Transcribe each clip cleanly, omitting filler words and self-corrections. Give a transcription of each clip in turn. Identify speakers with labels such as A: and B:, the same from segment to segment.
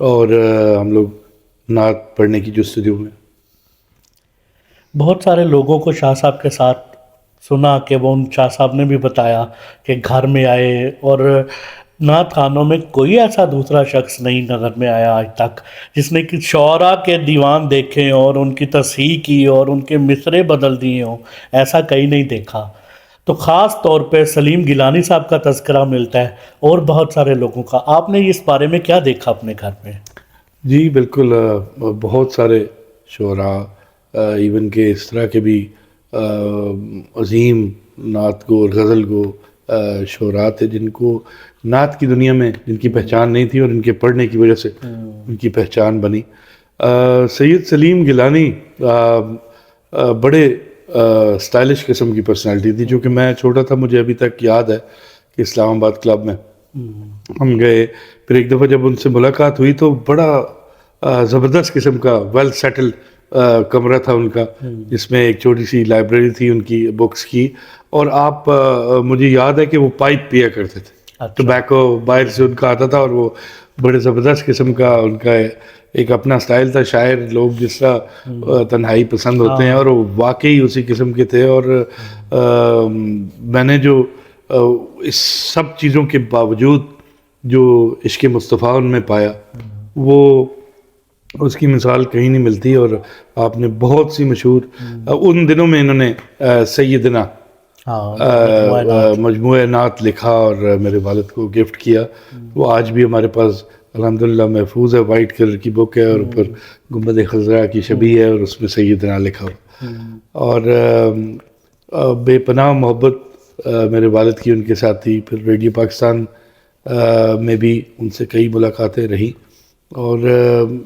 A: اور ہم لوگ نعت پڑھنے کی جستجو میں.
B: بہت سارے لوگوں کو شاہ صاحب کے ساتھ سنا کہ وہ ان شاہ صاحب نے بھی بتایا کہ گھر میں آئے اور نعت خانوں میں کوئی ایسا دوسرا شخص نہیں نظر میں آیا آج تک جس نے کہ شعراء کے دیوان دیکھے اور ان کی تصحیح کی اور ان کے مصرے بدل دیے ہوں. ایسا کہیں نہیں دیکھا. تو خاص طور پہ سلیم گیلانی صاحب کا تذکرہ ملتا ہے اور بہت سارے لوگوں کا. آپ نے اس بارے میں کیا دیکھا اپنے گھر میں؟
A: جی بالکل. بہت سارے شعراء ایون کہ اس طرح کے بھی عظیم نعت گو اور غزل گو شعراء تھے جن کو نعت کی دنیا میں جن کی پہچان نہیں تھی اور ان کے پڑھنے کی وجہ سے ان کی پہچان بنی. سید سلیم گیلانی بڑے اسٹائلش قسم کی پرسنالٹی تھی. جو کہ میں چھوٹا تھا مجھے ابھی تک یاد ہے کہ اسلام آباد کلب میں ہم گئے. پھر ایک دفعہ جب ان سے ملاقات ہوئی تو بڑا زبردست قسم کا ویل سیٹل کمرہ تھا ان کا جس میں ایک چھوٹی سی لائبریری تھی ان کی بکس کی. اور آپ مجھے یاد ہے کہ وہ پائپ پیا کرتے تھے. ٹوبیکو باہر سے ان کا آتا تھا اور وہ بڑے زبردست قسم کا ان کا ایک اپنا سٹائل تھا. شاعر لوگ جس طرح تنہائی پسند ہوتے ہیں اور وہ واقعی اسی قسم کے تھے. اور میں نے جو اس سب چیزوں کے باوجود جو عشق مصطفیٰ ان میں پایا وہ اس کی مثال کہیں نہیں ملتی. اور آپ نے بہت سی مشہور ان دنوں میں انہوں نے سیدنا مجموعہ نعت لکھا اور میرے والد کو گفٹ کیا. وہ آج بھی ہمارے پاس الحمدللہ محفوظ ہے. وائٹ کلر کی بک ہے اور اوپر گنبد خضرا کی شبیہ ہے اور اس میں سیدنا لکھا ہوا. اور بے پناہ محبت میرے والد کی ان کے ساتھ تھی. پھر ریڈیو پاکستان میں بھی ان سے کئی ملاقاتیں رہیں. اور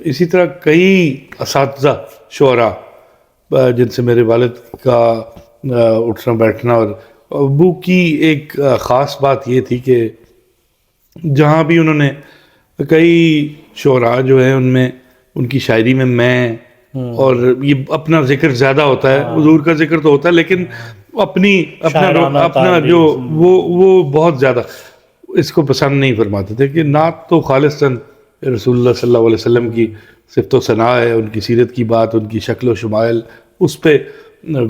A: اسی طرح کئی اساتذہ شعراء جن سے میرے والد کا اٹھنا بیٹھنا. اور ابو کی ایک خاص بات یہ تھی کہ جہاں بھی انہوں نے کئی شعراء جو ہیں ان میں ان کی شاعری میں اور یہ اپنا ذکر زیادہ ہوتا ہے. حضور کا ذکر تو ہوتا ہے لیکن اپنا جو وہ بہت زیادہ اس کو پسند نہیں فرماتے تھے. کہ نعت تو خالصاً رسول اللہ صلی اللہ علیہ وسلم کی صفت و ثناء ہے. ان کی سیرت کی بات, ان کی شکل و شمائل, اس پہ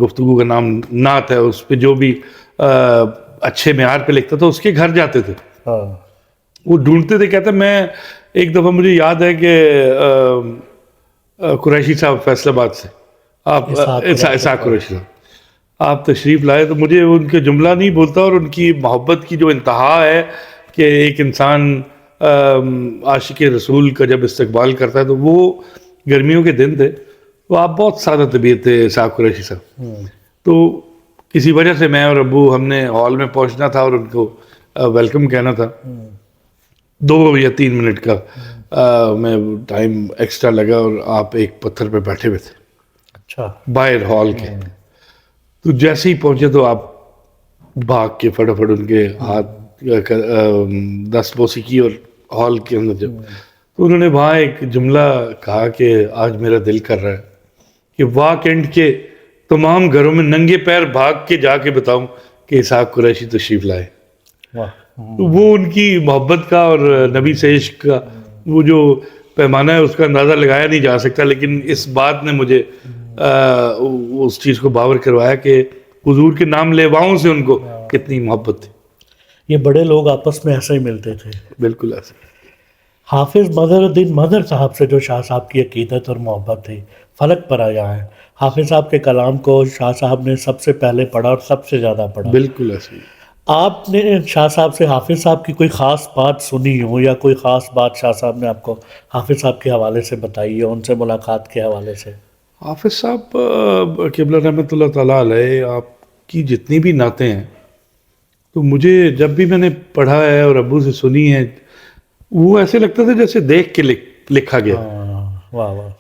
A: گفتگو کا نام نعت ہے. اس پہ جو بھی اچھے معیار پہ لکھتا تھا اس کے گھر جاتے تھے, وہ ڈھونڈتے تھے. کہتے میں ایک دفعہ مجھے یاد ہے کہ قریشی صاحب فیصل آباد سے آپ اسحاق قریشی صاحب آپ تشریف لائے تو مجھے ان کے جملہ نہیں بھولتا. اور ان کی محبت کی جو انتہا ہے کہ ایک انسان عاشق رسول کا جب استقبال کرتا ہے تو وہ گرمیوں کے دن تھے. تو آپ بہت سادہ طبیعت تھے اسحاق قریشی صاحب. تو کسی وجہ سے میں اور ابو ہم نے ہال میں پہنچنا تھا اور ان کو ویلکم کہنا تھا. 2 یا 3 منٹ کا میں ٹائم ایکسٹرا لگا اور آپ ایک پتھر پہ بیٹھے ہوئے تھے
B: اچھا
A: باہر ہال کے. تو جیسے ہی پہنچے تو آپ بھاگ کے فٹافٹ ان کے ہاتھ دست بوسی کی اور ہال کے اندر جب تو انہوں نے وہاں ایک جملہ کہا کہ آج میرا دل کر رہا ہے کہ واک اینڈ کے تمام گھروں میں ننگے پیر بھاگ کے جا کے بتاؤں کہ اسحاق قریشی تشریف لائے. وہ ان کی محبت کا اور نبی سے عشق کا وہ جو پیمانہ ہے اس کا اندازہ لگایا نہیں جا سکتا. لیکن اس بات نے مجھے اس چیز کو باور کروایا کہ حضور کے نام لیواؤں سے ان کو کتنی محبت تھی.
B: یہ بڑے لوگ آپس میں ایسے ہی ملتے تھے.
A: بالکل ایسے.
B: حافظ مظہر الدین مظہر صاحب سے جو شاہ صاحب کی عقیدت اور محبت تھی فلک پر آیا ہے. حافظ صاحب کے کلام کو شاہ صاحب نے سب سے پہلے پڑھا اور سب سے زیادہ پڑھا.
A: بالکل ایسے.
B: آپ نے شاہ صاحب سے حافظ صاحب کی کوئی خاص بات سنی ہو یا کوئی خاص بات شاہ صاحب نے آپ کو حافظ صاحب کے حوالے سے بتائی ہو, ان سے ملاقات کے حوالے سے؟
A: حافظ صاحب قبلہ رحمۃ اللہ تعالیٰ علیہ آپ کی جتنی بھی نعتیں ہیں تو مجھے جب بھی میں نے پڑھا ہے اور ابو سے سنی ہے وہ ایسے لگتا تھا جیسے دیکھ کے لکھا گیا.
B: واہ واہ.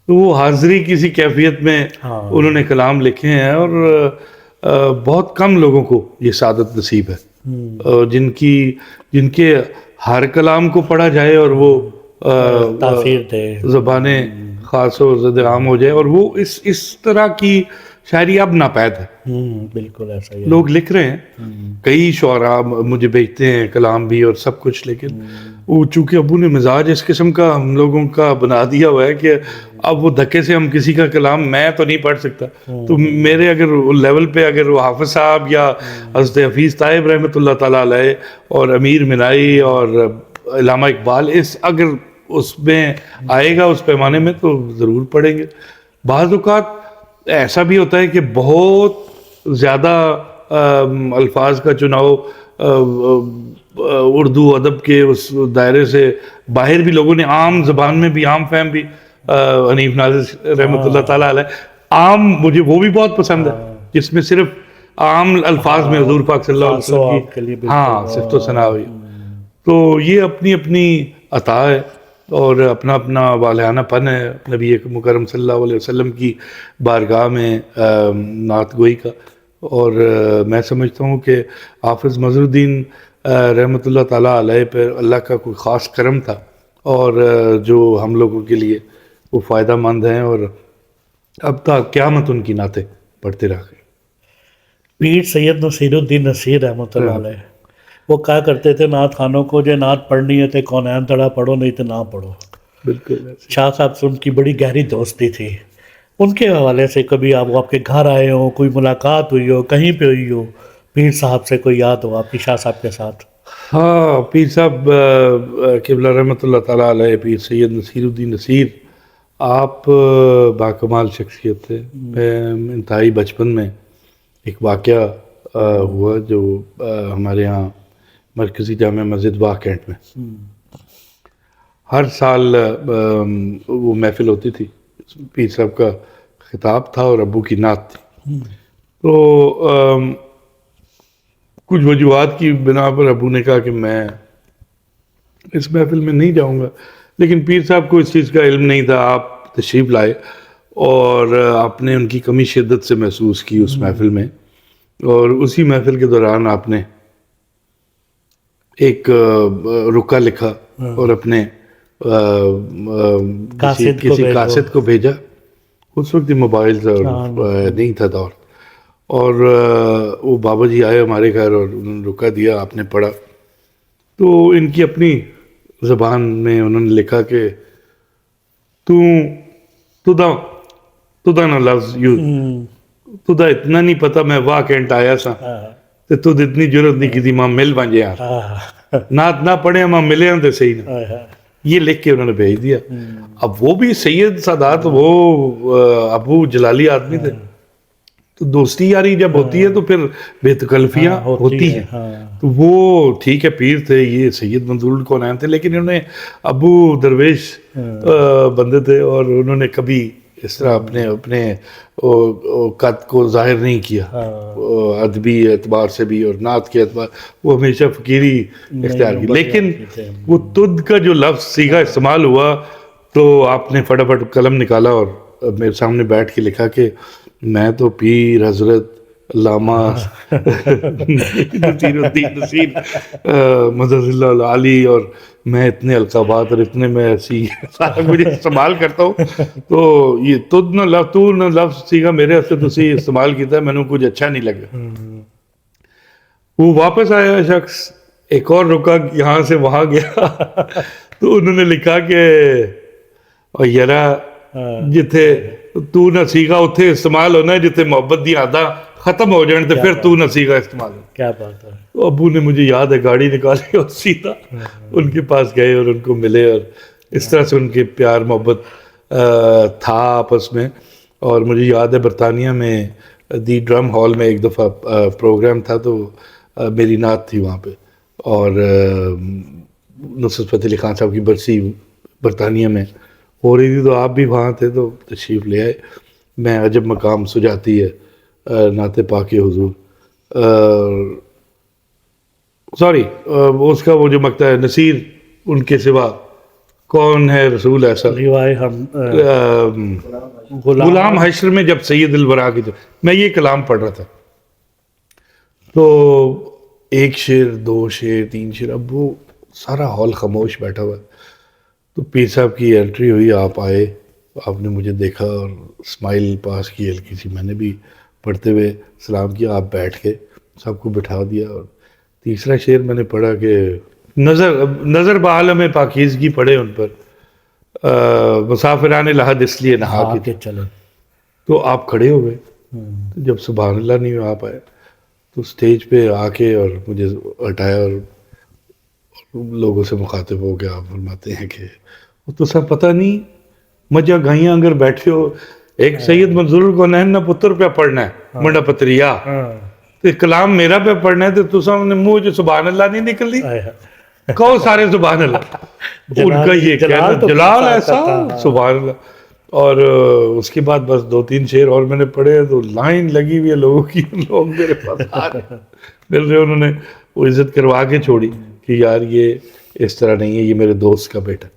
A: تو وہ حاضری کسی کیفیت میں انہوں نے کلام لکھے ہیں اور بہت کم لوگوں کو یہ سعادت نصیب ہے جن کے ہر کلام کو پڑھا جائے اور وہ
B: تاثیر دے,
A: زبانیں خاص و زد عام ہو جائے اور وہ اس طرح کی شاعری اب ناپید ہے.
B: بالکل ایسا ہی ہے.
A: لوگ لکھ رہے ہیں, کئی شعراء مجھے بھیجتے ہیں کلام بھی اور سب کچھ, لیکن وہ چونکہ ابو نے مزاج اس قسم کا ہم لوگوں کا بنا دیا ہوا ہے کہ اب وہ دھکے سے ہم کسی کا کلام میں تو نہیں پڑھ سکتا. تو میرے اگر لیول پہ اگر وہ حافظ صاحب یا حضرت حفیظ طیب رحمۃ اللہ تعالیٰ علیہ اور امیر منائی اور علامہ اقبال اگر اس میں آئے گا اس پیمانے میں تو ضرور پڑھیں گے. بعض اوقات ایسا بھی ہوتا ہے کہ بہت زیادہ الفاظ کا چناؤ اردو ادب کے اس دائرے سے باہر بھی لوگوں نے عام زبان میں بھی, عام فہم بھی, حنیف ناظر رحمۃ اللہ تعالیٰ علیہ, عام مجھے وہ بھی بہت پسند ہے جس میں صرف عام الفاظ میں حضور پاک صلی اللہ علیہ وسلم کی صفت و ثنا ہوئی. تو یہ اپنی اپنی عطا ہے اور اپنا اپنا والہانہ پن ہے نبی مکرم صلی اللہ علیہ وسلم کی بارگاہ میں نعت گوئی کا. اور میں سمجھتا ہوں کہ حافظ مظہر الدین رحمۃ اللہ تعالیٰ علیہ پر اللہ کا کوئی خاص کرم تھا, اور جو ہم لوگوں کے لیے وہ فائدہ مند ہیں, اور اب تک قیامت ان کی نعتیں پڑھتے رہے.
B: پیر سید نصیر الدین نصیر رحمۃ اللہ علیہ وہ کہا کرتے تھے نعت خانوں کو, جو نعت پڑھنی ہے تو کونین تڑا پڑھو نہیں تو نہ پڑھو.
A: بالکل
B: شاہ صاحب سے ان کی بڑی گہری دوستی تھی. ان کے حوالے سے کبھی آپ کے گھر آئے ہوں, کوئی ملاقات ہوئی ہو, کہیں پہ ہوئی ہو, پیر صاحب سے کوئی یاد ہو آپ کی شاہ صاحب کے ساتھ؟
A: ہاں, پیر صاحب قبلہ رحمۃ اللہ تعالیٰ علیہ, پیر سید نصیر الدین نصیر, آپ باکمال شخصیت تھے. انتہائی بچپن میں ایک واقعہ ہوا جو ہمارے ہاں مرکزی جامع مسجد واہ کینٹ میں ہر سال وہ محفل ہوتی تھی. پیر صاحب کا خطاب تھا اور ابو کی نعت تھی. تو کچھ وجوہات کی بنا پر ابو نے کہا کہ میں اس محفل میں نہیں جاؤں گا, لیکن پیر صاحب کو اس چیز کا علم نہیں تھا. آپ تشریف لائے اور آپ نے ان کی کمی شدت سے محسوس کی اس محفل میں, اور اسی محفل کے دوران آپ نے ایک رکا لکھا اور اپنے کسی قاصد کو بھیجا. اس وقت موبائل نہیں تھا دور, اور وہ بابا جی آئے ہمارے گھر اور انہوں نے رکا دیا, آپ نے پڑھا. تو ان کی اپنی زبان میں انہوں نے لکھا کہ تدا نہ لفظ یوں تدا اتنا نہیں پتا میں واہ کینٹ آیا سا تے تد اتنی ضرورت نہیں کی تھی ماں مل بن جائے نعت نہ پڑھے ماں ملے ہوں تے صحیح نہ. یہ لکھ کے انہوں نے بھیج دیا. اب وہ بھی سید سادات, وہ ابو جلالی آدمی تھے, تو دوستی یاری جب ہوتی ہے تو پھر بے تکلفیاں ہوتی ہیں. تو وہ ٹھیک ہے پیر تھے, یہ سید منظور الکونین تھے, لیکن انہوں نے ابو درویش بندے تھے, اور انہوں نے کبھی اس طرح اپنے قد کو ظاہر نہیں کیا ادبی اعتبار سے بھی اور نعت کے اعتبار, وہ ہمیشہ فقیری اختیار کی. لیکن وہ تد کا جو لفظ سیگا استعمال ہوا تو آپ نے فٹافٹ قلم نکالا اور میرے سامنے بیٹھ کے لکھا کہ میں تو پیر حضرت علامہ نصیر الدین نصیر مدد اللہ العالی, اور میں اتنے القابات اور اتنے میں ایسی سارا کچھ استعمال کرتا ہوں. تو یہ تد نہ لفظ تو نہ لفظ سیگا میرے ہاتھ سے تسی استعمال کیتا ہے, میں نے کچھ اچھا نہیں لگا. وہ واپس آیا شخص, ایک اور رکا یہاں سے وہاں گیا, تو انہوں نے لکھا کہ یارا جتھے تو نہ سیگا اتھے استعمال ہونا ہے, جتھے محبت دی عادہ ختم ہو جائیں تو پھر تو نہ سیگا استعمال.
B: کیا بات ہے.
A: تو ابو نے مجھے یاد ہے گاڑی نکالی اور سیدھا ان کے پاس گئے اور ان کو ملے, اور اس طرح سے ان کے پیار محبت تھا آپس میں. اور مجھے یاد ہے برطانیہ میں دی ڈرم ہال میں ایک دفعہ پروگرام تھا, تو میری نعت تھی وہاں پہ, اور نصرت فتح علی خان صاحب کی برسی برطانیہ میں ہو رہی تھی, تو آپ بھی وہاں تھے تو تشریف لے آئے. میں عجب مقام سجاتی ہے نعت پاک حضور, سوری اس کا وہ جو مقطع ہے نصیر ان کے سوا کون ہے رسول ایسا, غلام حشر میں جب سید الورا کی, میں یہ کلام پڑھ رہا تھا, تو ایک شعر, دو شعر, تین شعر, اب وہ سارا ہال خاموش بیٹھا ہوا. تو پیر صاحب کی انٹری ہوئی, آپ آئے آپ نے مجھے دیکھا اور اسمائل پاس کی ہلکی سی، میں نے بھی پڑھتے ہوئے سلام کیا، آپ بیٹھ کے سب کو بٹھا دیا، اور تیسرا شعر میں نے پڑھا کہ نظر بعالم پاکیزگی پڑے ان پر، مسافران لحد اس لیے نہا
B: ہاں
A: کے
B: کہ چلو
A: تو آپ کھڑے ہو گئے. تو جب سبحان اللہ نہیں آ پائے تو اسٹیج پہ آ کے اور مجھے ہٹایا اور لوگوں سے مخاطب ہو کے آپ فرماتے ہیں کہ وہ تو سب پتہ نہیں مجھا گائیاں اگر بیٹھے ہو، ایک سید منظور الکونین نہ پتر پہ پڑھنا ہے منڈا پتریا، تو کلام میرا پہ پڑھنا ہے تو تسا نے منہ جو سبحان اللہ نہیں نکل دی، کہو سارے سبحان اللہ. ان کا یہ کہنا جلال ایسا سبحان اللہ. اور اس کے بعد بس 2-3 شعر اور میں نے پڑھے تو لائن لگی ہوئی ہے لوگوں کی، لوگ میرے پاس آ رہے مل رہے، انہوں نے وہ عزت کروا کے چھوڑی کہ یار یہ اس طرح نہیں ہے، یہ میرے دوست کا بیٹا.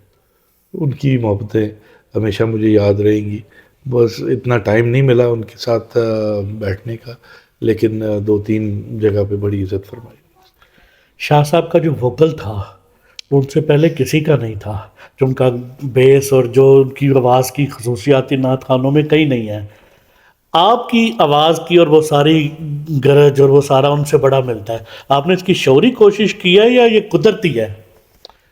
A: ان کی محبتیں ہمیشہ مجھے یاد رہیں گی. بس اتنا ٹائم نہیں ملا ان کے ساتھ بیٹھنے کا، لیکن 2-3 جگہ پہ بڑی عزت فرمائی.
B: شاہ صاحب کا جو ووکل تھا وہ ان سے پہلے کسی کا نہیں تھا، جو ان کا بیس اور جو ان کی آواز کی خصوصیاتی نعت خوانوں میں کہیں نہیں ہے. آپ کی آواز کی اور وہ ساری گرج اور وہ سارا ان سے بڑا ملتا ہے. آپ نے اس کی شعوری کوشش کی ہے یا یہ قدرتی ہے،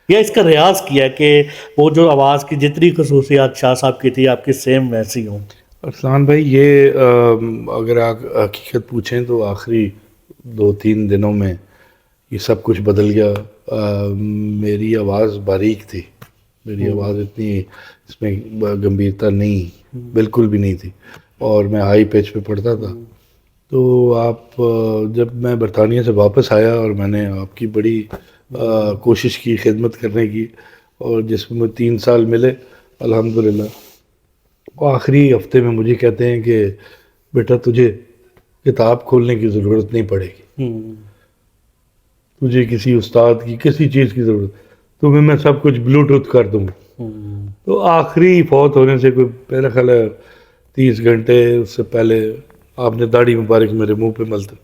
B: یا اس کا ریاض کیا ہے کہ وہ جو آواز کی جتنی خصوصیات شاہ صاحب کی تھی آپ کی سیم ویسی ہوں؟
A: ارسلان بھائی یہ اگر آپ حقیقت پوچھیں تو آخری 2-3 دنوں میں یہ سب کچھ بدل گیا. میری آواز باریک تھی، میری آواز اتنی اس میں گمبھیرتا نہیں، بالکل بھی نہیں تھی، اور میں ہائی پیچ پہ پڑھتا تھا. تو آپ جب میں برطانیہ سے واپس آیا اور میں نے آپ کی بڑی کوشش کی خدمت کرنے کی، اور جس میں 3 سال ملے الحمدللہ، آخری ہفتے میں مجھے کہتے ہیں کہ بیٹا تجھے کتاب کھولنے کی ضرورت نہیں پڑے گی، تجھے کسی استاد کی کسی چیز کی ضرورت، تمہیں میں سب کچھ بلوٹوتھ کر دوں گا. تو آخری فوت ہونے سے کوئی میرا خیال ہے 30 گھنٹے اس سے پہلے آپ نے داڑھی مبارک میرے منہ پہ ملتے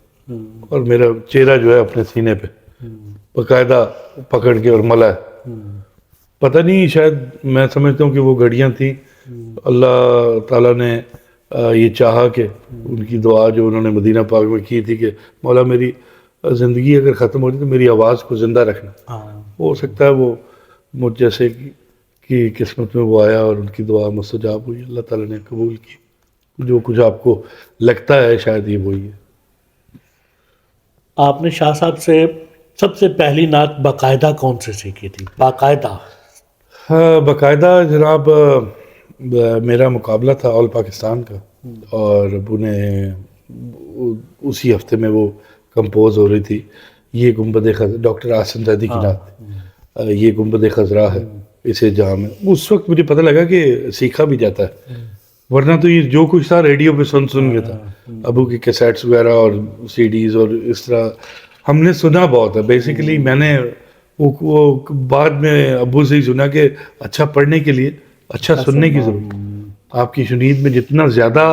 A: اور میرا چہرہ جو ہے اپنے سینے پہ باقاعدہ پکڑ کے اور ملا ہے. پتہ نہیں، شاید میں سمجھتا ہوں کہ وہ گھڑیاں تھیں، اللہ تعالیٰ نے یہ چاہا کہ ان کی دعا جو انہوں نے مدینہ پاک میں کی تھی کہ مولا میری زندگی اگر ختم ہو جائے تو میری آواز کو زندہ رکھنا. ہو سکتا ہے وہ مجھ جیسے کی قسمت میں وہ آیا اور ان کی دعا مستجاب ہوئی، اللہ تعالیٰ نے قبول کی. جو کچھ آپ کو لگتا ہے شاید یہ وہی ہے.
B: آپ نے شاہ صاحب سے سب سے پہلی نعت باقاعدہ کون سے سیکھی تھی؟ باقاعدہ
A: باقاعدہ جناب میرا مقابلہ تھا آل پاکستان کا، اور ابو نے اسی ہفتے میں وہ کمپوز ہو رہی تھی، یہ گنبد خضرا، ڈاکٹر آسن زیدی کی نعت، یہ گنبد خضرا ہے اسے جہاں میں. اس وقت مجھے پتہ لگا کہ سیکھا بھی جاتا ہے، ورنہ تو یہ جو کچھ تھا ریڈیو پہ سن کے تھا، ابو کی کیسیٹس وغیرہ اور سی ڈیز، اور اس طرح ہم نے سنا بہت ہے. بیسیکلی میں نے وہ بعد میں ابو سے ہی سنا کہ اچھا پڑھنے کے لیے اچھا سننے کی ضرورت. آپ کی شنید میں جتنا زیادہ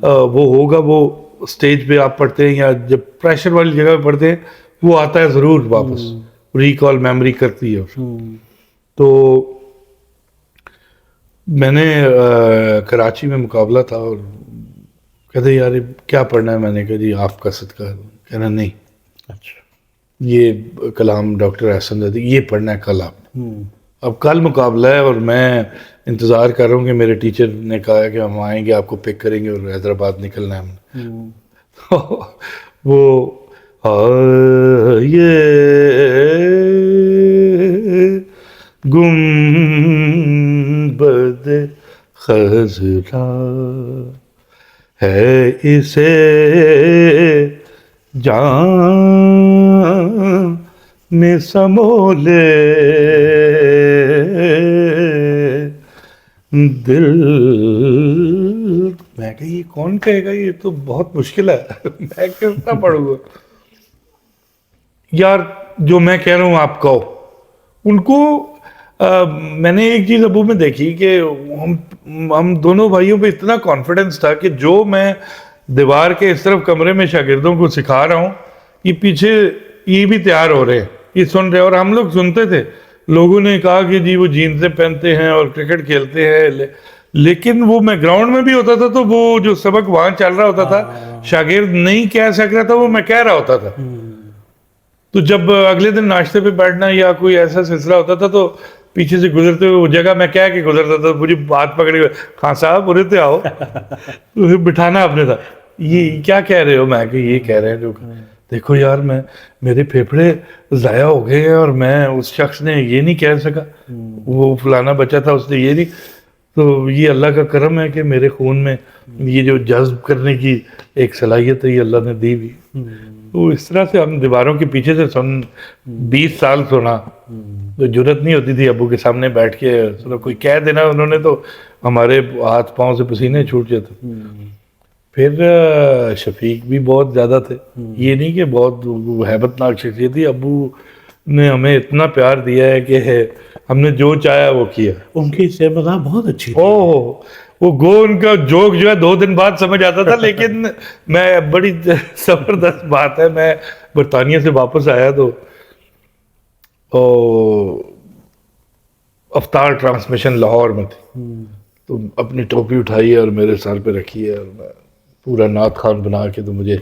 A: وہ ہوگا، وہ اسٹیج پہ آپ پڑھتے ہیں یا جب پریشر والی جگہ پہ پڑھتے ہیں وہ آتا ہے ضرور واپس، ریکال میموری کرتی ہے. تو میں نے کراچی میں مقابلہ تھا اور کہتے یار کیا پڑھنا ہے، میں نے کہا جی آپ کا صدقہ. کہنا نہیں،
B: اچھا
A: یہ کلام ڈاکٹر احسن زیدی یہ پڑھنا ہے کل آپ نے. اب کل مقابلہ ہے اور میں انتظار کر رہا ہوں کہ میرے ٹیچر نے کہا ہے کہ ہم آئیں گے آپ کو پک کریں گے اور حیدرآباد نکلنا ہے ہم نے. وہ یہ گنبد خضرا ہے اسے جان میں سمو لے دل. میں کہ یہ کون کہے گا، یہ تو بہت مشکل ہے، میں کس طرح پڑھوں گا. یار جو میں کہہ رہا ہوں آپ کہو. ان کو میں نے ایک چیز ابو میں دیکھی کہ ہم دونوں بھائیوں پہ اتنا کانفیڈنس تھا کہ جو میں دیوار کے اس طرف کمرے میں شاگردوں کو سکھا رہا ہوں، یہ پیچھے یہ بھی تیار ہو رہے ہیں، یہ سن رہے ہیں. اور ہم لوگ سنتے تھے، لوگوں نے کہا کہ جی وہ جینزیں پہنتے ہیں اور کرکٹ کھیلتے ہیں، لیکن وہ میں گراؤنڈ میں بھی ہوتا تھا تو وہ جو سبق وہاں چل رہا ہوتا تھا شاگرد نہیں کہہ سک رہا تھا وہ میں کہہ رہا ہوتا تھا. تو جب اگلے دن ناشتے پہ بیٹھنا یا کوئی ایسا سلسلہ ہوتا تھا تو پیچھے سے گزرتے ہوئے وہ جگہ میں کہہ کے گزرتا تھا, مجھے بات پکڑ کے خان صاحب بولے تھے آؤ, تو بٹھانا اپنے تھا. یہ کیا کہہ رہے ہو؟ میں کہ یہ کہہ رہے ہیں جو دیکھو یار میں میرے پھیپھڑے ضائع ہو گئے ہیں اور میں اس شخص نے یہ نہیں کہہ سکا, وہ فلانا بچہ تھا اس نے یہ نہیں. تو یہ اللہ کا کرم ہے کہ میرے خون میں یہ جو جذب کرنے کی ایک صلاحیت ہے یہ اللہ نے دی ہوئی. تو اس طرح سے ہم دیواروں کے پیچھے سے 20 سال سنا, تو جرت نہیں ہوتی تھی ابو کے سامنے بیٹھ کے کوئی کہہ دینا انہوں نے تو ہمارے ہاتھ پاؤں سے پسینے چھوٹ جاتے. پھر شفیق بھی بہت زیادہ تھے, یہ نہیں کہ بہت ہیبت ناک شخصیت تھی. ابو نے ہمیں اتنا پیار دیا ہے کہ ہم نے جو چاہا وہ کیا.
B: ان کی سیمزہ بہت اچھی تھی.
A: وہ گو ان کا جوک جو ہے 2 دن بعد سمجھ آتا تھا, لیکن میں بڑی زبردست بات ہے, میں برطانیہ سے واپس آیا تو افطار ٹرانسمیشن لاہور میں تھی, تو اپنی ٹوپی اٹھائی اور میرے سر پہ رکھی ہے اور میں پورا نعت خوان بنا کے تو مجھے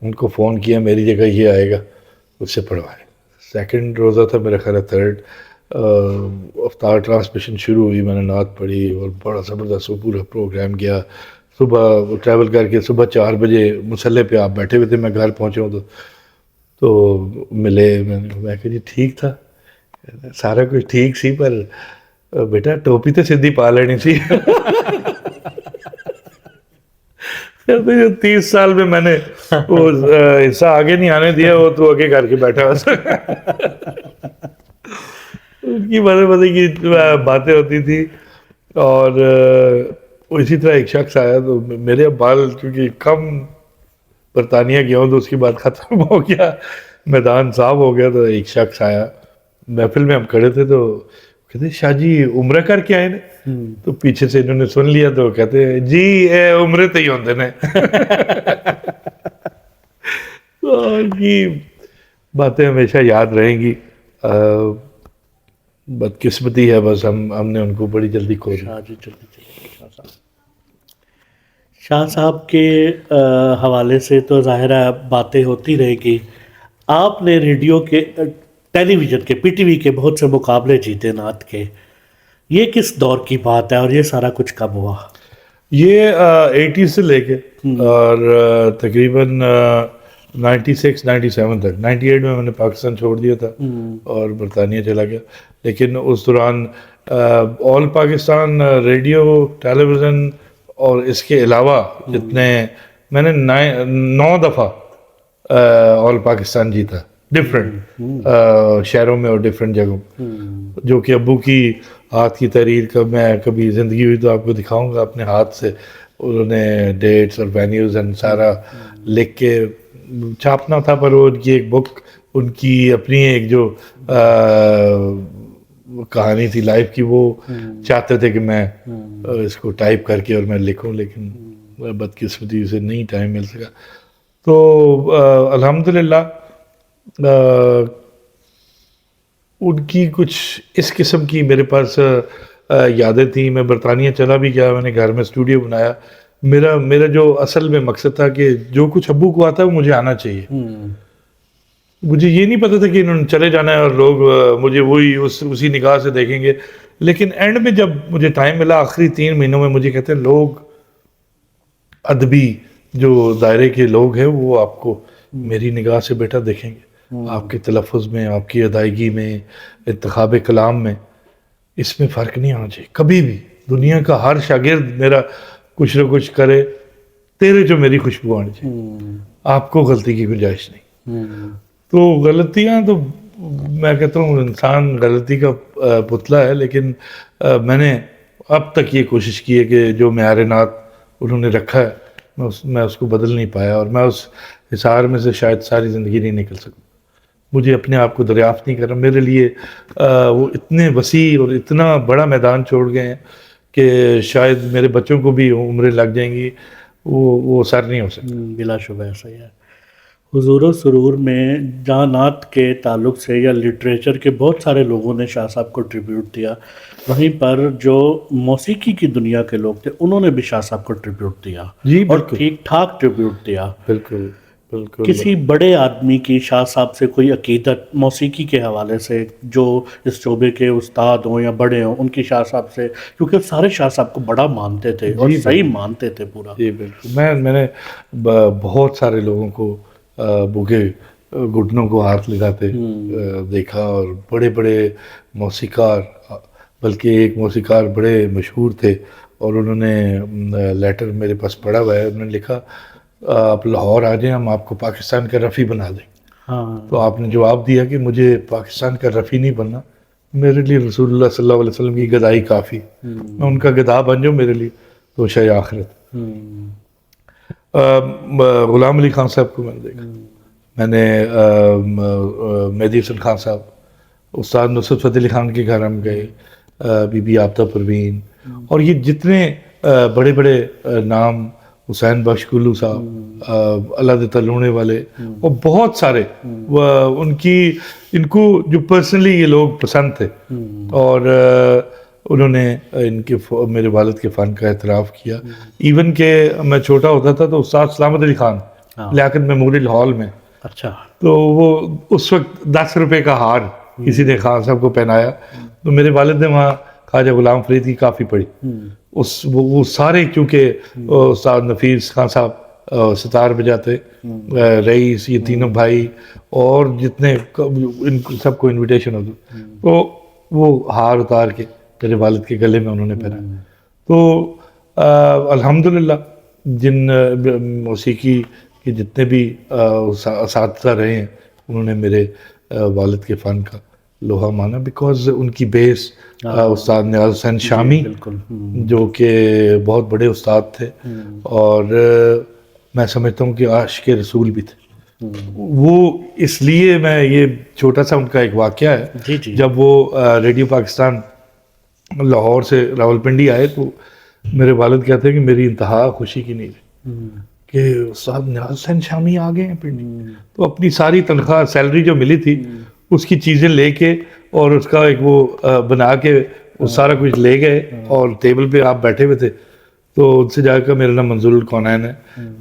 A: ان کو فون کیا میری جگہ یہ آئے گا, اس سے پڑھوائے. 2nd روزہ تھا میرا خیال ہے 3rd, افطار ٹرانسمیشن شروع ہوئی, میں نے نعت پڑھی اور بڑا زبردست وہ پورا پروگرام کیا. صبح ٹریول کر کے صبح 4 بجے مصلے پہ آپ بیٹھے ہوئے تھے, میں گھر پہنچا ہوں تو ملے. میں کہ جی ٹھیک تھا, سارا کچھ ٹھیک سی, پر بیٹا ٹوپی تو سیدھی پا لینی سی. 30 سال میں نے وہ حصہ آگے نہیں آنے دیا, وہ تو آگے کر کے بیٹھا ہوا. اس کی مزے کی باتیں ہوتی تھی. اور اسی طرح ایک شخص آیا تو میرے بال چونکہ کم برطانیہ گیا ہوں تو اس کی بات ختم ہو گیا, میدان صاف ہو گیا. تو ایک شخص آیا محفل میں, ہم کھڑے تھے تو کہتے شاہ جی عمرہ کر کے آئے نا, تو پیچھے سے انہوں نے سن لیا تو کہتے جی اے عمرے تے ہی ہوندے نے. ان کی باتیں ہمیشہ یاد رہیں گی. بدقسمتی ہے بس ہم نے ان کو بڑی جلدی کھو دیا.
B: شاہ صاحب کے حوالے سے تو ظاہر ہے باتیں ہوتی رہے گی. آپ نے ریڈیو کے ٹیلی ویژن کے پی ٹی وی کے بہت سے مقابلے جیتے نعت کے, یہ کس دور کی بات ہے اور یہ سارا کچھ کب ہوا؟
A: یہ 80 سے لے کے اور تقریباً 96 97 تک. 98 میں نے پاکستان چھوڑ دیا تھا اور برطانیہ چلا گیا, لیکن اس دوران آل پاکستان ریڈیو ٹیلی ویژن اور اس کے علاوہ جتنے میں نے 9 دفعہ آل پاکستان جیتا, ڈفرینٹ شہروں میں اور ڈفرینٹ جگہوں, جو کہ ابو کی ہاتھ کی تحریر کا میں کبھی زندگی ہوئی تو آپ کو دکھاؤں گا اپنے ہاتھ سے. انہوں نے ڈیٹس اور وینیوز اینڈ سارا لکھ کے چھاپنا تھا, پر وہ ان کی ایک بک, ان کی اپنی ایک جو کہانی تھی لائف کی, وہ چاہتے تھے کہ میں اس کو ٹائپ کر کے اور میں لکھوں, لیکن بدقسمتی سے نہیں ٹائم مل سکا. تو الحمدللہ ان کی کچھ اس قسم کی میرے پاس یادیں تھیں. میں برطانیہ چلا بھی گیا, میں نے گھر میں اسٹوڈیو بنایا. میرا جو اصل میں مقصد تھا کہ جو کچھ ابو کو آتا ہے وہ مجھے آنا چاہیے. مجھے یہ نہیں پتا تھا کہ انہوں نے چلے جانا ہے اور لوگ مجھے وہی اسی نگاہ سے دیکھیں گے. لیکن اینڈ میں جب مجھے ٹائم ملا آخری 3 مہینوں میں, مجھے کہتے ہیں لوگ ادبی جو دائرے کے لوگ ہیں وہ آپ کو میری نگاہ سے بیٹا دیکھیں گے, آپ کے تلفظ میں, آپ کی ادائیگی میں, انتخاب کلام میں, اس میں فرق نہیں آنا چاہیے کبھی بھی. دنیا کا ہر شاگرد میرا کچھ نہ کچھ کرے, تیرے جو میری خوشبو آنی چاہیے, آپ کو غلطی کی گنجائش نہیں. تو غلطیاں تو میں کہتا ہوں انسان غلطی کا پتلا ہے, لیکن میں نے اب تک یہ کوشش کی ہے کہ جو معیار نعت انہوں نے رکھا ہے میں اس کو بدل نہیں پایا, اور میں اس حصار میں سے شاید ساری زندگی نہیں نکل سکوں. مجھے اپنے آپ کو دریافت نہیں کرنا. میرے لیے وہ اتنے وسیع اور اتنا بڑا میدان چھوڑ گئے ہیں کہ شاید میرے بچوں کو بھی عمریں لگ جائیں گی, وہ سر نہیں ہو سکتا.
B: بلا شبہ ایسا ہی ہے. حضور و سرور میں جہاں نعت کے تعلق سے یا لٹریچر کے بہت سارے لوگوں نے شاہ صاحب کو ٹریبیوٹ دیا، وہیں پر جو موسیقی کی دنیا کے لوگ تھے انہوں نے بھی شاہ صاحب کو ٹریبیوٹ دیا،
A: جی
B: اور
A: بالکل
B: ٹھیک ٹھاک ٹریبیوٹ دیا۔
A: بالکل بالکل
B: کسی بڑے آدمی کی شاہ صاحب سے کوئی عقیدت موسیقی کے حوالے سے، جو اس شعبے کے استاد ہوں یا بڑے ہوں، ان کی شاہ صاحب سے، کیونکہ سارے شاہ صاحب کو بڑا مانتے تھے اور
A: جی
B: صحیح مانتے تھے پورا۔
A: جی بالکل میں نے بہت سارے لوگوں کو بوگے گھٹنوں کو ہاتھ لگاتے دیکھا، اور بڑے بڑے موسیقار، بلکہ ایک موسیقار بڑے مشہور تھے، اور انہوں نے لیٹر میرے پاس پڑا ہوا ہے، انہوں نے لکھا آپ لاہور آ جائیں، ہم آپ کو پاکستان کا رفیع بنا دیں۔
B: ہاں،
A: تو آپ نے جواب دیا کہ مجھے پاکستان کا رفیع نہیں بننا، میرے لیے رسول اللہ صلی اللہ علیہ وسلم کی گدائی کافی، میں ان کا گدا بن جاؤں، میرے لیے تو شاید آخرت۔ غلام علی خان صاحب کو میں نے دیکھا، میں نے مہدی حسن خان صاحب، استاد نصرت فتح علی خان کے گھر ہم گئے، بی بی آفتہ پروین، اور یہ جتنے بڑے بڑے نام، حسین بخش کلو صاحب، اللہ دیتا لونے والے، اور بہت سارے ان کو جو پرسنلی یہ لوگ پسند تھے، اور انہوں نے میرے والد کے فن کا اعتراف کیا۔ ایون کہ میں چھوٹا ہوتا تھا تو استاد سلامت علی خان لیاقت میموریل ہال میں،
B: اچھا،
A: تو وہ اس وقت 10 روپے کا ہار کسی نے خان صاحب کو پہنایا، تو میرے والد نے وہاں خواجہ غلام فرید کی کافی پڑھی، وہ سارے، کیونکہ استاد نفیس خان صاحب ستار بجاتے، رئیس، یہ تینوں بھائی، اور جتنے ان سب کو انویٹیشن ہوتی، تو وہ ہار اتار کے میرے والد کے گلے میں انہوں نے پہنا۔ تو الحمدللہ جن موسیقی کے جتنے بھی اساتذہ رہے ہیں، انہوں نے میرے والد کے فن کا لوہا مانا، بیکاز ان کی بیس استاد نیاز حسین شامی، جو کہ بہت بڑے استاد تھے، اور میں سمجھتا ہوں کہ عاشق رسول بھی تھے۔ وہ اس لیے میں، یہ چھوٹا سا ان کا ایک واقعہ ہے، جب وہ ریڈیو پاکستان لاہور سے راولپنڈی آئے تو میرے والد کہتے ہیں کہ میری انتہا خوشی کی نہیں رہی کہ استاد نیاز حسین شامی آ گئے ہیں پنڈی۔ تو اپنی ساری تنخواہ، سیلری جو ملی تھی، اس کی چیزیں لے کے اور اس کا ایک وہ بنا کے وہ سارا کچھ لے گئے، اور ٹیبل پہ آپ بیٹھے ہوئے تھے، تو ان سے جا کر میرا نام منظور الکونین ہے،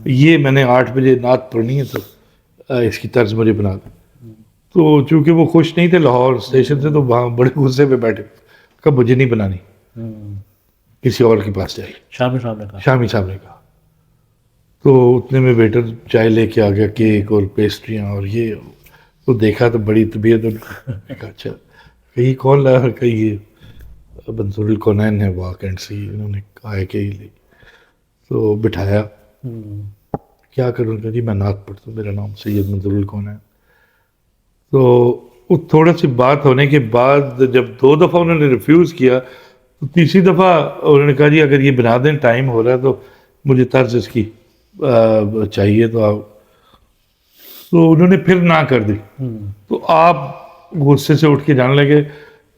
A: یہ میں نے 8 بجے نعت پڑھنی ہے، تو اس کی طرز مجھے بنا دیں۔ تو چونکہ وہ خوش نہیں تھے لاہور اسٹیشن سے، تو وہاں بڑے غصے پہ بیٹھے، کہا مجھے نہیں بنانی، کسی اور کے پاس جائیے، شامی صاحب نے کہا۔ تو اتنے میں ویٹر چائے لے کے آ گیا، کیک اور پیسٹریاں اور یہ، تو دیکھا تو بڑی طبیعت ان کی، اچھا کہیں کون لایا، کہیں یہ منظور الکونین ہے واقعی سے، انہوں نے کہا کہ یہ لے، تو بٹھایا، کیا کروں، کہ جی میں نعت پڑھتا ہوں، میرا نام سید منظور الکونین۔ تو وہ تھوڑا سی بات ہونے کے بعد جب 2 دفعہ انہوں نے ریفیوز کیا، تو تیسری دفعہ انہوں نے کہا جی اگر یہ بنا دیں، ٹائم ہو رہا ہے، تو مجھے طرز اس کی چاہیے، تو آپ، تو انہوں نے پھر نہ کر دی۔ تو آپ غصے سے اٹھ کے جانے لگے،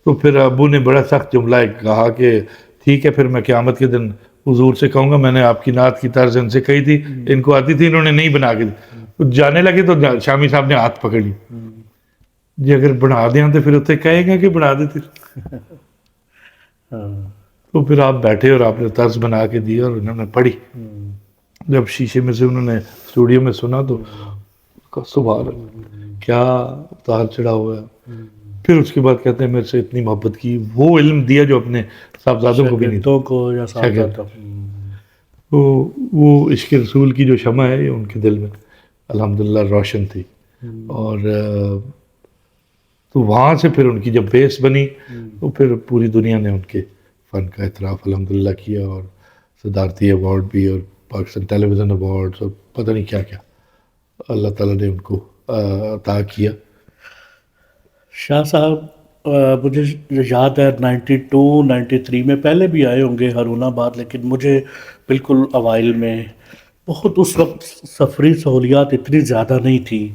A: تو پھر ابو نے بڑا سخت جملہ کہا کہ ٹھیک ہے، پھر میں قیامت کے دن حضور سے کہوں گا میں نے آپ کی نعت کی طرز ان سے کہی تھی، ان کو آتی تھی، انہوں نے نہیں بنا کے دی۔ تو جانے لگے تو شامی صاحب نے ہاتھ پکڑ لی، جی اگر بنا دیں تو پھر اتنے کہے گا کہ بنا دیتے۔ تو پھر آپ بیٹھے اور آپ نے طرز بنا کے دی اور انہوں نے پڑھی۔ جب شیشے میں سے انہوں نے اسٹوڈیو میں سنا تو سبحان اللہ، کیا اتار چڑھا ہوا ہے۔ پھر اس کے بعد کہتے ہیں میرے سے اتنی محبت کی، وہ علم دیا جو اپنے صاحبزادوں کو بھی نہیں دیا۔ تو وہ عشق رسول کی جو شمع ہے، یہ ان کے دل میں الحمدللہ روشن تھی، اور تو وہاں سے پھر ان کی جب بیس بنی، تو پھر پوری دنیا نے ان کے فن کا اعتراف الحمدللہ کیا، اور صدارتی ایوارڈ بھی، اور پاکستان ٹیلی ویژن ایوارڈز، اور پتہ نہیں کیا کیا اللہ تعالیٰ نے ان کو عطا کیا۔
B: شاہ صاحب مجھے یاد ہے 92 93 میں پہلے بھی آئے ہوں گے ہارون آباد، لیکن مجھے بالکل اوائل میں بہت، اس وقت سفری سہولیات اتنی زیادہ نہیں تھی،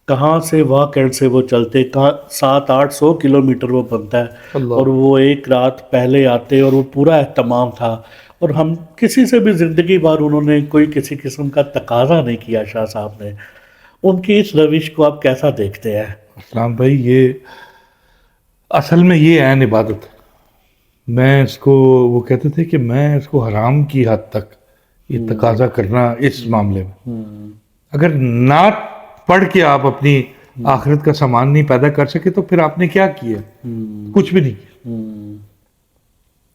B: کہاں سے واقعی سے وہ چلتے، 700-800 کلومیٹر وہ بنتا ہے، اور وہ ایک رات پہلے آتے، اور وہ پورا اہتمام تھا، اور ہم کسی سے بھی زندگی بھر انہوں نے کوئی کسی قسم کا تقاضا نہیں کیا شاہ صاحب نے، ان کی اس روش کو آپ کیسا دیکھتے ہیں؟
A: اسلام بھائی یہ اصل میں یہ عین عبادت ہے. میں اس کو وہ کہتے تھے کہ میں اس کو حرام کی حد تک یہ تقاضا کرنا اس معاملے میں. اگر نعت پڑھ کے آپ اپنی آخرت کا سامان نہیں پیدا کر سکے تو پھر آپ نے کیا کیا؟ کچھ بھی نہیں کیا.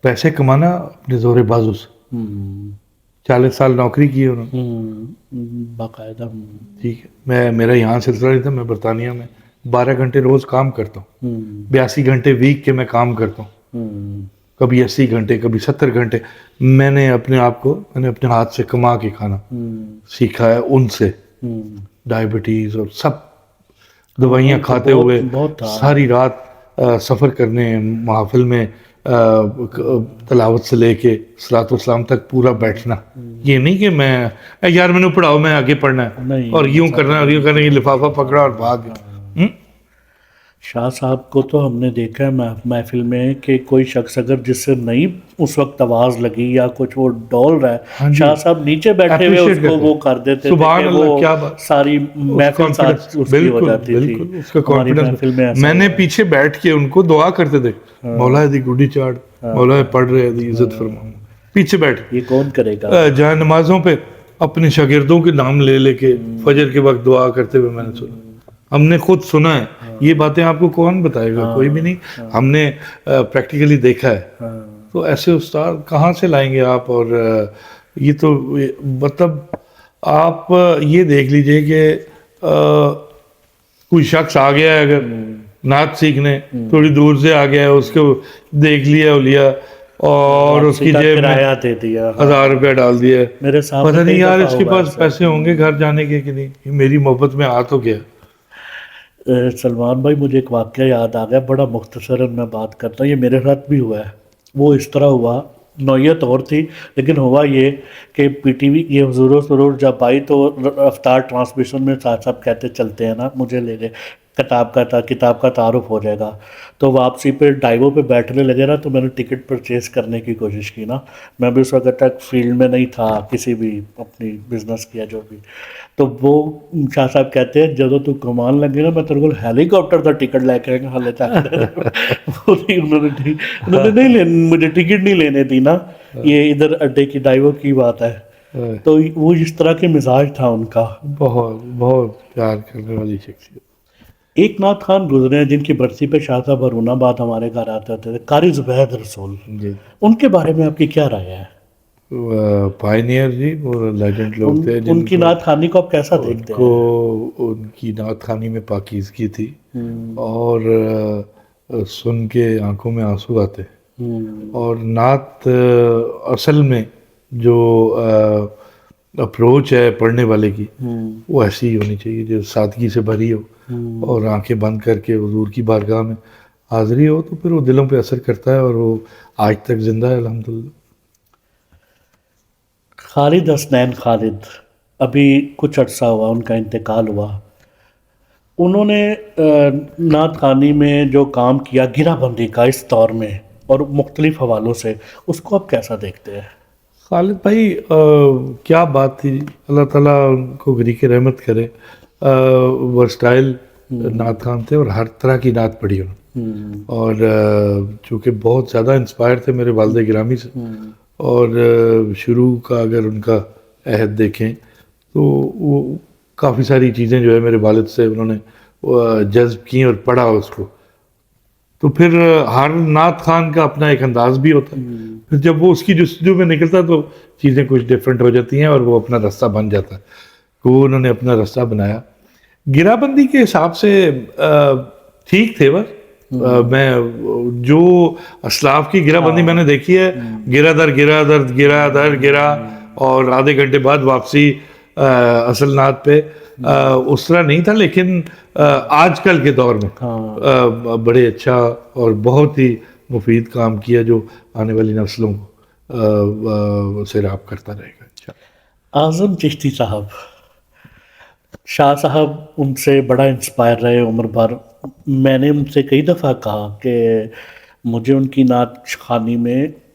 A: پیسے کمانا اپنے زور بازو سے. 40 سال نوکری کی انہوں نے
B: باقاعدہ.
A: ٹھیک ہے. میرا یہاں سلسلہ نہیں تھا. میں برطانیہ میں 12 گھنٹے روز کام کرتا ہوں. 82 گھنٹے ویک کے میں کام کرتا ہوں. کبھی 80 گھنٹے کبھی 70 گھنٹے. میں نے اپنے اپنے ہاتھ سے کما کے کھانا سیکھا ہے ان سے. ڈائبٹیز اور سب دوائیاں کھاتے ہوئے ساری رات سفر کرنے، محافل میں تلاوت سے لے کے صلاۃ والسلام تک پورا بیٹھنا. یہ نہیں کہ میں یار میں نے پڑھاؤ میں آگے پڑھنا ہے اور یوں کرنا اور یوں کرنا، یہ لفافہ پکڑا اور بھاگ گیا.
B: شاہ صاحب کو تو ہم نے دیکھا ہے محفل میں کہ کوئی شخص اگر جس سے نہیں اس وقت آواز لگی یا کچھ وہ ڈول رہا ہے، شاہ صاحب نیچے بیٹھے ہوئے اس کو وہ کر دیتے تھے کہ وہ ساری محفل ساتھ اس کی ہو جاتی تھی.
A: اس کا کانفیڈنس. میں نے پیچھے بیٹھ کے ان کو دعا کرتے تھے، مولا دی گڈی چاڑ، مولا پڑھ رہے دی عزت فرما. پیچھے بیٹھ
B: یہ کون کرے گا؟
A: جہاں نمازوں پہ اپنے شاگردوں کے نام لے لے کے فجر کے وقت دعا کرتے ہوئے میں نے سنا. ہم نے خود سنا ہے. یہ باتیں آپ کو کون بتائے گا؟ کوئی بھی نہیں. ہم نے پریکٹیکلی دیکھا ہے. تو ایسے استاد کہاں سے لائیں گے آپ؟ اور یہ تو مطلب آپ یہ دیکھ لیجئے کہ کوئی شخص آ گیا ہے اگر نعت سیکھنے، تھوڑی دور سے آ گیا ہے، اس کو دیکھ لیا اولیا اور اس کی جیب میں 1000 روپیہ ڈال دیا ہے. پتہ نہیں یار اس کے پاس پیسے ہوں گے گھر جانے کے کہ نہیں. میری محبت میں آ تو گیا.
B: سلمان بھائی مجھے ایک واقعہ یاد آ گیا، بڑا مختصراً میں بات کرتا ہوں. یہ میرے ساتھ بھی ہوا ہے. وہ اس طرح ہوا، نوعیت اور تھی، لیکن ہوا یہ کہ پی ٹی وی یہ حضور و سرور جب آئی تو رفتار ٹرانسمیشن میں صاحب کہتے چلتے ہیں نا مجھے لے لے، کتاب کا تعارف ہو جائے گا. تو واپسی پہ ڈائیو پہ بیٹھنے لگے نا، تو میں نے ٹکٹ پرچیز کرنے کی کوشش کی نا. میں بھی اس وقت تک فیلڈ میں نہیں تھا، کسی بھی اپنی بزنس کیا جو بھی. تو وہ شاہ صاحب کہتے ہیں جب تو کمان لگے نا میں تیرے کو ہیلی کاپٹر کا ٹکٹ لے کے ہلے چاہتے انہوں نے نہیں مجھے ٹکٹ نہیں لینے دی نا. یہ ادھر اڈے کی ڈائیو کی بات ہے. تو وہ اس طرح کے مزاج تھا ان کا.
A: بہت بہت پیار کرنے والی شخصیت.
B: ایک نعت خان گزرے ہیں جن کی برسی پہ شاہ صاحب ہرون آباد ہمارے گھر آتے ہوتے تھے، قاری زبید رسول. ان کے بارے میں آپ کی کیا رائے ہے؟
A: پائنیئر جی، وہ لیجنڈ لوگ تھے.
B: ان کی نعت خوانی کو آپ کیسا دیکھتے ہیں؟
A: ان کی نعت خوانی میں پاکیزگی تھی اور سن کے آنکھوں میں آنسو آتے. اور نعت اصل میں جو اپروچ ہے پڑھنے والے کی وہ ایسی ہی ہونی چاہیے جو سادگی سے بھری ہو اور آنکھیں بند کر کے حضور کی بارگاہ میں حاضری ہو، تو پھر وہ دلوں پہ اثر کرتا ہے اور وہ آج تک زندہ ہے الحمدللہ.
B: خالد حسنین خالد ابھی کچھ عرصہ ہوا ان کا انتقال ہوا. انہوں نے نعت خوانی میں جو کام کیا گرہ بندی کا اس دور میں اور مختلف حوالوں سے، اس کو آپ کیسا دیکھتے ہیں؟
A: خالد بھائی کیا بات تھی. اللہ تعالیٰ ان کو غریق رحمت کرے. ورسٹائل نعت خوان تھے اور ہر طرح کی نعت پڑھی انہوں. اور چونکہ بہت زیادہ انسپائر تھے میرے والد گرامی سے، اور شروع کا اگر ان کا عہد دیکھیں تو وہ کافی ساری چیزیں جو ہے میرے والد سے انہوں نے جذب کی اور پڑھا اس کو. تو پھر ہر نعت خوان کا اپنا ایک انداز بھی ہوتا ہے. پھر جب وہ اس کی جستجو میں نکلتا تو چیزیں کچھ ڈیفرنٹ ہو جاتی ہیں اور وہ اپنا رستہ بن جاتا ہے. وہ انہوں نے اپنا رستہ بنایا. گرہ بندی کے حساب سے ٹھیک تھے. بس میں جو اسلاف کی گرہ بندی میں نے دیکھی ہے، گرہ در گرہ گرہ در گرہ اور آدھے گھنٹے بعد واپسی اصل نعت پہ، اس طرح نہیں تھا. لیکن آج کل کے دور میں بڑے اچھا اور بہت ہی مفید کام کیا جو آنے والی نسلوں کو سیراب کرتا رہے گا.
B: اعظم چشتی صاحب، شاہ صاحب ان سے بڑا انسپائر رہے عمر بھر. میں نے ان سے کئی دفعہ کہا کہ مجھے ان کی نعت خوانی میں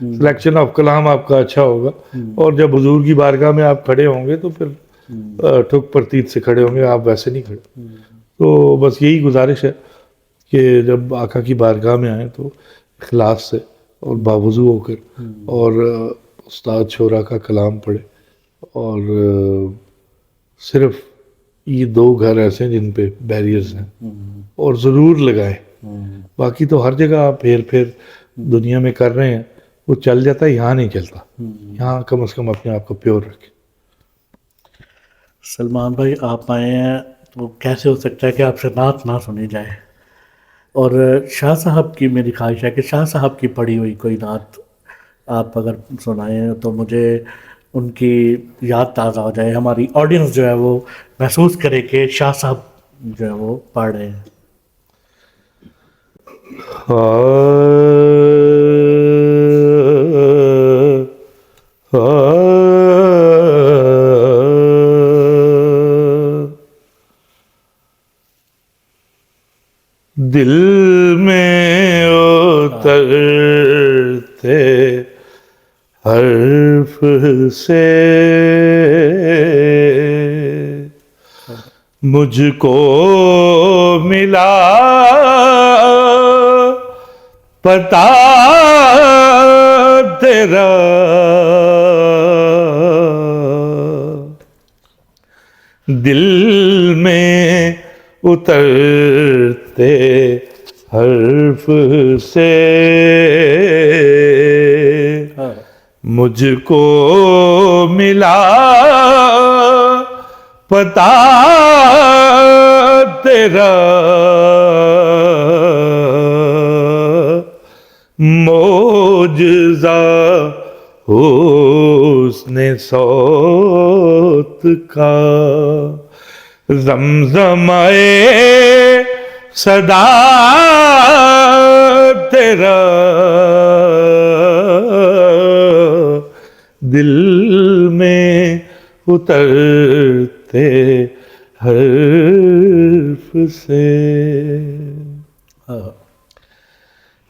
A: سلیکشن آف کلام آپ کا اچھا ہوگا, اور جب حضور کی بارگاہ میں آپ کھڑے ہوں گے تو پھر ٹھک پرتیت سے کھڑے ہوں گے, آپ ویسے نہیں کھڑے. تو بس یہی گزارش ہے کہ جب آقا کی بارگاہ میں آئیں تو اخلاص سے اور باوضو ہو کر اور استاد شورا کا کلام پڑھے, اور صرف یہ 2 گھر ایسے ہیں جن پہ بیریئرز ہیں, اور ضرور لگائیں. باقی تو ہر جگہ آپ پھیر دنیا میں کر رہے ہیں, وہ چل جاتا ہے, یہاں نہیں چلتا. یہاں کم از کم اپنے آپ کو پیور رکھیں.
B: سلمان بھائی آپ آئے ہیں تو کیسے ہو سکتا ہے کہ آپ سے نعت نہ سنی جائے, اور شاہ صاحب کی میری خواہش ہے کہ شاہ صاحب کی پڑھی ہوئی کوئی نعت آپ اگر سنائیں تو مجھے ان کی یاد تازہ ہو جائے, ہماری آڈینس جو ہے وہ محسوس کرے کہ شاہ صاحب جو ہے وہ پڑھ رہے ہیں.
A: دل میں اترتے حرف سے مجھ کو ملا پتا تیرا, دل میں اترتے حرف سے مجھ کو ملا پتا تیرا, معجزہ حسن صوت کا, زمزمے صدا تیرا, دل میں اترتے حرف سے.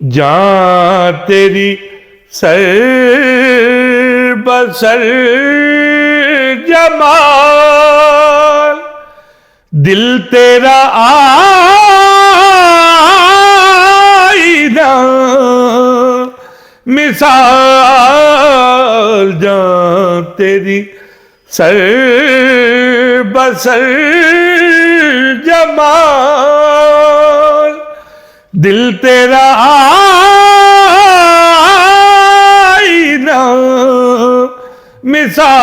A: جان تیری سر بسر جمال, دل تیرا آئینہ مثال, جان تیری سر بسر جمال, دل تیرا آئینہ مثال,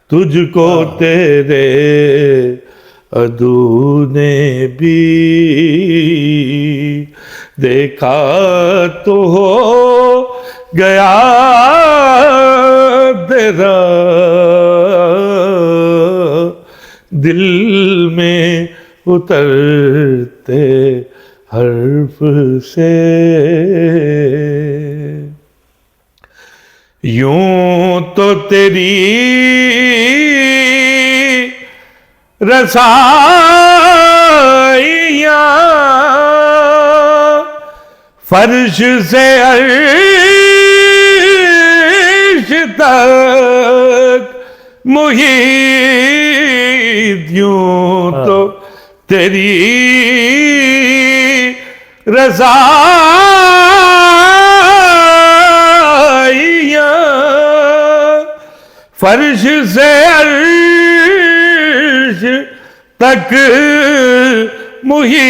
A: تجھ کو تیرے عدو نے بھی دیکھا تو ہو گیا تیرا, دل میں اترتے حرف سے. یوں تو تیری رسائیاں فرش سے عرش تک محیط, یوں تو تیری رسائیاں فرش سے عرش تک محیط,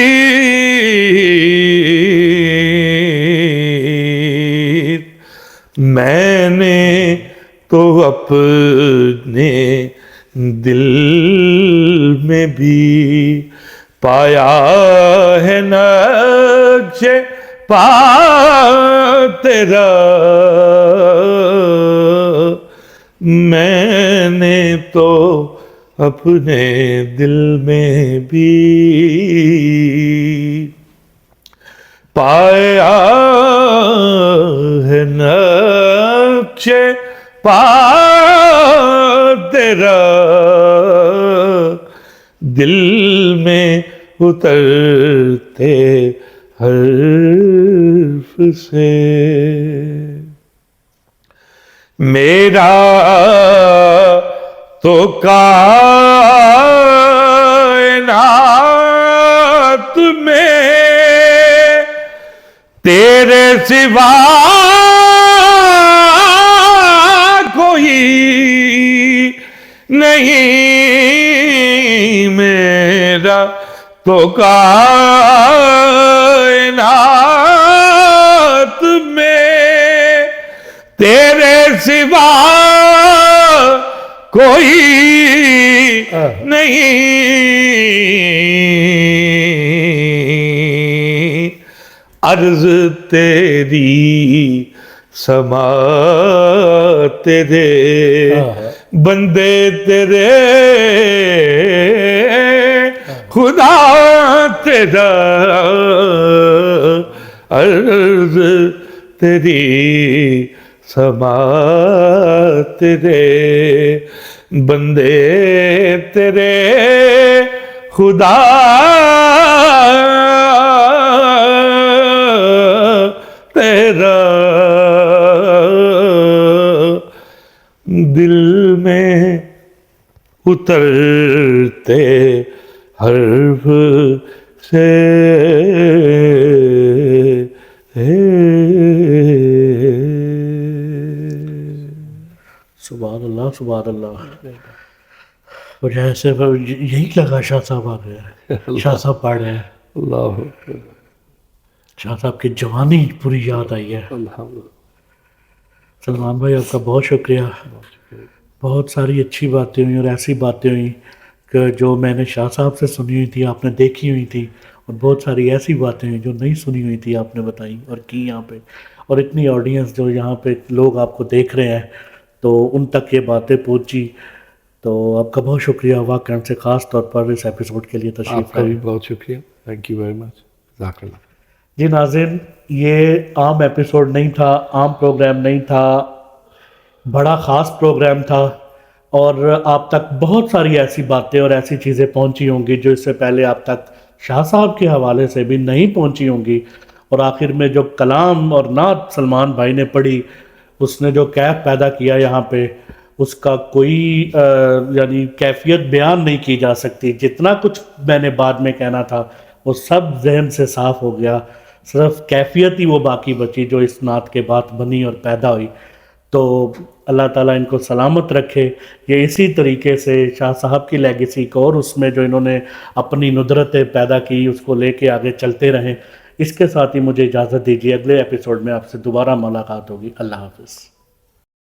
A: میں نے تو اپنے دل میں بھی پایا ہے نقش پا تیرا, میں نے تو اپنے دل میں بھی پایا ہے نقش پا تیرا, دل میں اترتے حرف سے میرا تو کائنات میں تیرے سوا کوئی نہیں، میرا تو کائنات میں تیرے سوا کوئی نہیں، عرض تیری سما تیرے بندے تیرے خدا تیرا، عرض تیری سما تیرے بندے تیرے خدا تیرا، دل میں اترتے حرف سے
B: سبحان اللہ سبحان اللہ. مجھے ایسے یہی لگا شاہ صاحب آ گئے ہیں، شاہ صاحب پڑھ رہے ہیں.
A: اللہ
B: شاہ صاحب کی جوانی پوری یاد آئی ہے. سلمان بھائی آپ کا بہت شکریہ. بہت ساری اچھی باتیں ہوئیں اور ایسی باتیں ہوئیں کہ جو میں نے شاہ صاحب سے سنی ہوئی تھی، آپ نے دیکھی ہوئی تھی، اور بہت ساری ایسی باتیں ہوئیں جو نہیں سنی ہوئی تھی، آپ نے بتائی اور کی یہاں پہ. اور اتنی آڈینس جو یہاں پہ لوگ آپ کو دیکھ رہے ہیں تو ان تک یہ باتیں پہنچی، تو آپ کا بہت شکریہ واقعا سے، خاص طور پر اس ایپیسوڈ کے لیے تشریف
A: آپ کا بھی بہت شکریہ. Thank you very much. جزاک اللہ.
B: جی ناظرین، یہ عام ایپیسوڈ نہیں تھا، عام پروگرام نہیں تھا، بڑا خاص پروگرام تھا، اور آپ تک بہت ساری ایسی باتیں اور ایسی چیزیں پہنچی ہوں گی جو اس سے پہلے آپ تک شاہ صاحب کے حوالے سے بھی نہیں پہنچی ہوں گی. اور آخر میں جو کلام اور نعت سلمان بھائی نے پڑھی، اس نے جو کیف پیدا کیا یہاں پہ، اس کا کوئی یعنی کیفیت بیان نہیں کی جا سکتی. جتنا کچھ میں نے بعد میں کہنا تھا وہ سب ذہن سے صاف ہو گیا، صرف کیفیت ہی وہ باقی بچی جو اس نعت کے بعد بنی اور پیدا ہوئی. تو اللہ تعالیٰ ان کو سلامت رکھے. یہ اسی طریقے سے شاہ صاحب کی لیگیسی کو اور اس میں جو انہوں نے اپنی ندرتیں پیدا کی اس کو لے کے آگے چلتے رہیں. اس کے ساتھ ہی مجھے اجازت دیجیے، اگلے ایپیسوڈ میں آپ سے دوبارہ ملاقات ہوگی. اللہ حافظ.